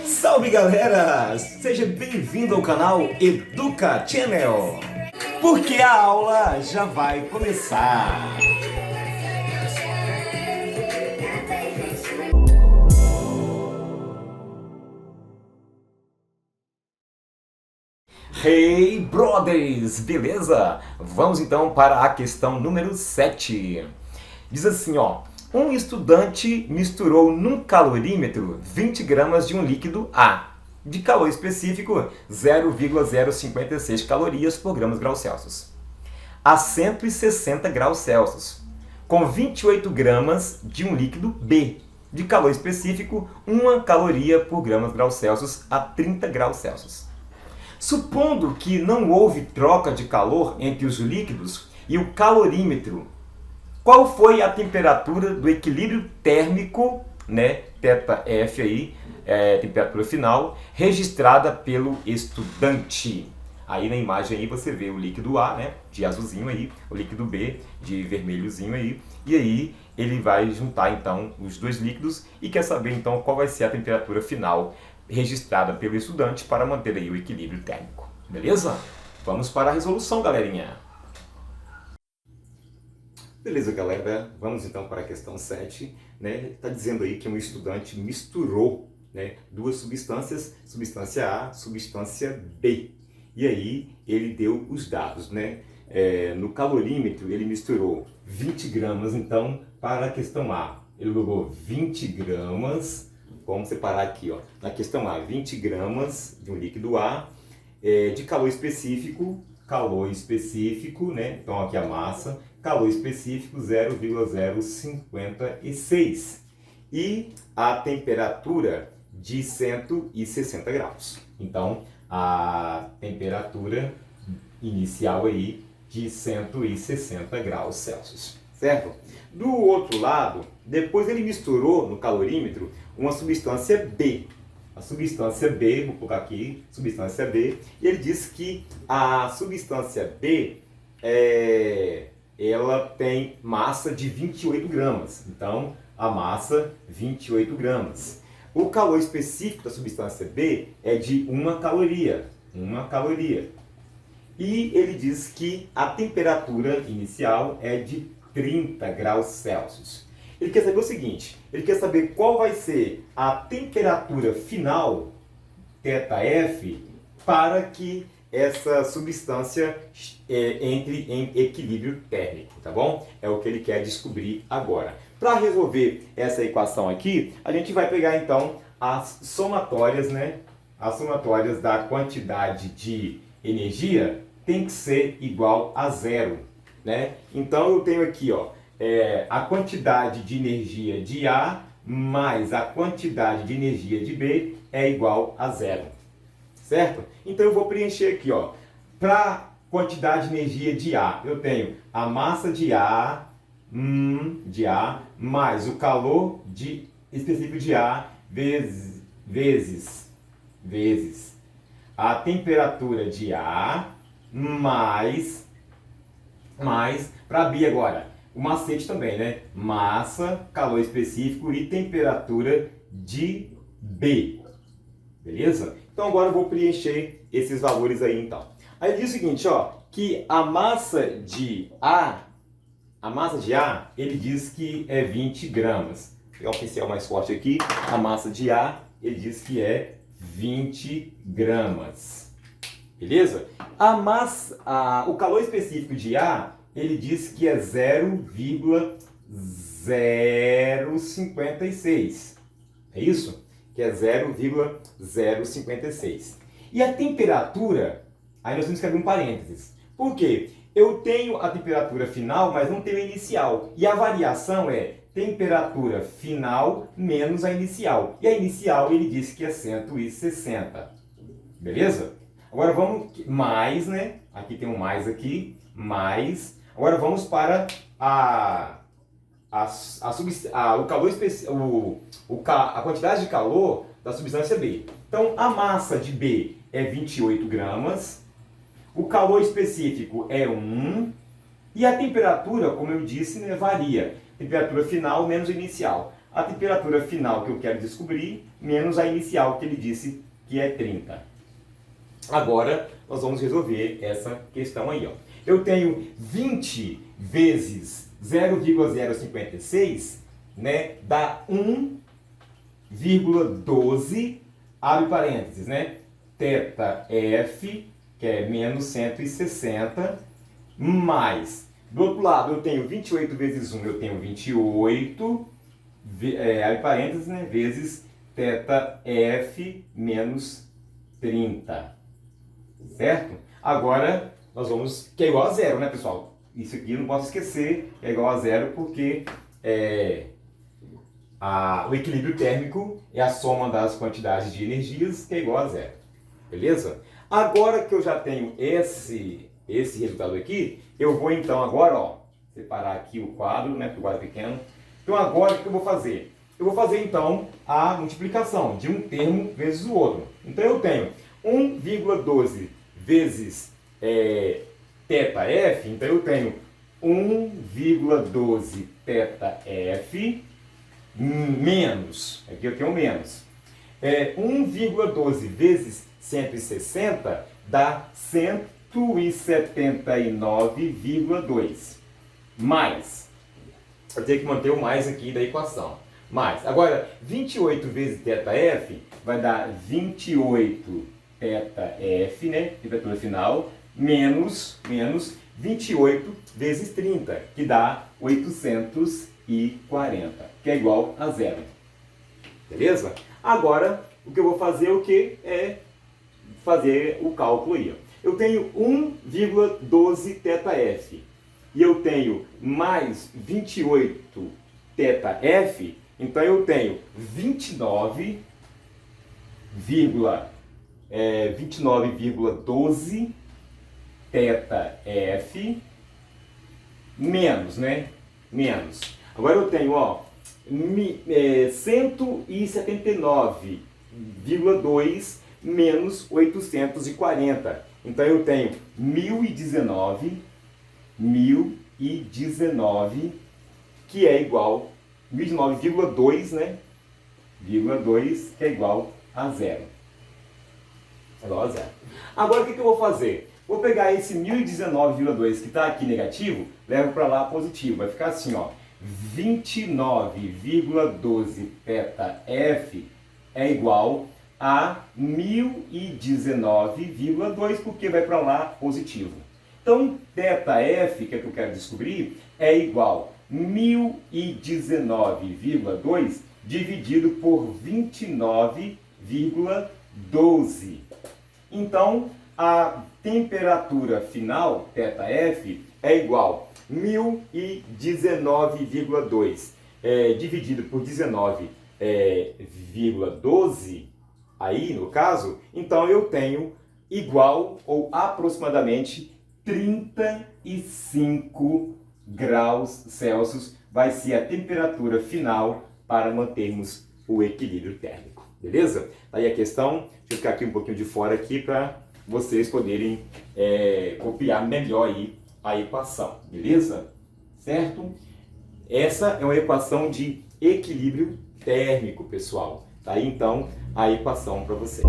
Salve galera! Seja bem-vindo ao canal Educa Channel, porque a aula já vai começar! Hey brothers, beleza? Vamos então para a questão número 7. Diz assim, ó: um estudante misturou num calorímetro 20 gramas de um líquido A, de calor específico 0,056 calorias por grau Celsius, a 160 graus Celsius, com 28 gramas de um líquido B, de calor específico 1 caloria por grau Celsius a 30 graus Celsius. Supondo que não houve troca de calor entre os líquidos e o calorímetro, qual foi a temperatura do equilíbrio térmico, né, ΔF aí, temperatura final, registrada pelo estudante? Aí na imagem aí você vê o líquido A, né, de azulzinho aí, o líquido B de vermelhozinho aí, e aí ele vai juntar então os dois líquidos e quer saber então qual vai ser a temperatura final registrada pelo estudante para manter aí o equilíbrio térmico. Beleza? Vamos para a resolução, galerinha. Beleza, galera? Vamos então para a questão 7. Né? Está dizendo aí que um estudante misturou, né, duas substâncias, substância A, substância B. E aí ele deu os dados, né? No calorímetro ele misturou 20 gramas, então, para a questão A. Ele jogou 20 gramas, vamos separar aqui, ó, na questão A, 20 gramas de um líquido A, de calor específico, né? Então aqui a massa, calor específico 0,056 e a temperatura de 160 graus. Então a temperatura inicial aí de 160 graus Celsius, certo? Do outro lado, depois ele misturou no calorímetro uma substância B. A substância B, vou colocar aqui, substância B, e ele diz que a substância B, ela tem massa de 28 gramas. Então, a massa, 28 gramas. O calor específico da substância B é de 1 caloria. 1 caloria. E ele diz que a temperatura inicial é de 30 graus Celsius. Ele quer saber o seguinte, ele quer saber qual vai ser a temperatura final, ΔF, para que essa substância entre em equilíbrio térmico, tá bom? É o que ele quer descobrir agora. Para resolver essa equação aqui, a gente vai pegar então as somatórias, né? As somatórias da quantidade de energia tem que ser igual a zero, né? Então eu tenho aqui, ó, a quantidade de energia de A mais a quantidade de energia de B é igual a zero, certo? Então eu vou preencher aqui, ó, para quantidade de energia de A, eu tenho a massa de A, mais o calor específico de A vezes a temperatura de A mais para B agora. O macete também, né? Massa, calor específico e temperatura de B. Beleza? Então agora eu vou preencher esses valores aí então. Aí diz o seguinte, ó, que a massa de A, ele diz que é 20 gramas. Vou pegar o pincel mais forte aqui. A massa de A, ele diz que é 20 gramas. Beleza? O calor específico de A, ele diz que é 0,056. É isso? Que é 0,056. E a temperatura, aí nós temos que abrir um parênteses. Por quê? Eu tenho a temperatura final, mas não tenho a inicial. E a variação é temperatura final menos a inicial. E a inicial ele disse que é 160. Beleza? Agora vamos, mais, né? Aqui tem um mais aqui, mais. Agora vamos para a quantidade de calor da substância B. Então a massa de B é 28 gramas, o calor específico é 1 e a temperatura, como eu disse, né, varia. Temperatura final menos inicial. a temperatura final que eu quero descobrir, menos a inicial que ele disse que é 30. Agora, nós vamos resolver essa questão aí, ó. Eu tenho 20 vezes 0,056, né, dá 1,12, abre parênteses, né, θf, que é menos 160, mais, do outro lado, eu tenho 28 vezes 1, eu tenho 28, abre parênteses, né, vezes θf menos 30, certo? Agora, nós vamos, que é igual a zero, né, pessoal? Isso aqui eu não posso esquecer, é igual a zero porque o equilíbrio térmico é a soma das quantidades de energias, que é igual a zero. Beleza? Agora que eu já tenho esse resultado aqui, eu vou então agora, ó, separar aqui o quadro, né, porque o quadro é pequeno. Então agora o que eu vou fazer? Eu vou fazer então a multiplicação de um termo vezes o outro. Então eu tenho 1,12 vezes θf, então eu tenho 1,12 θf menos, aqui eu tenho menos, 1,12 vezes 160 dá 179,2, mais, eu tenho que manter o mais aqui da equação, mais, agora 28 vezes θf vai dar 28 θf, né, temperatura final, menos 28 vezes 30, que dá 840, que é igual a zero. Beleza? Agora, o que eu vou fazer é fazer o cálculo aí. Eu tenho 1,12 θf e eu tenho mais 28 θf, então eu tenho 29,12 θf menos, né? Menos. Agora eu tenho, ó, 179,2 menos 840. Então eu tenho 1019, que é igual, 1019,2, né? 2, que é igual a zero. Igual a zero. Agora o que eu vou fazer? Vou pegar esse 1019,2 que está aqui negativo, levo para lá positivo. Vai ficar assim, ó, 29,12 θf é igual a 1019,2, porque vai para lá positivo. Então, θf, que é o que eu quero descobrir, é igual a 1019,2 dividido por 29,12. Então, a temperatura final, θf, é igual a 1019,2 dividido por 19,12, aí no caso, então eu tenho igual ou aproximadamente 35 graus Celsius vai ser a temperatura final para mantermos o equilíbrio térmico. Beleza? Aí a questão, deixa eu ficar aqui um pouquinho de fora aqui para vocês poderem copiar melhor aí a equação, beleza? Certo? Essa é uma equação de equilíbrio térmico, pessoal. Tá aí então a equação para vocês.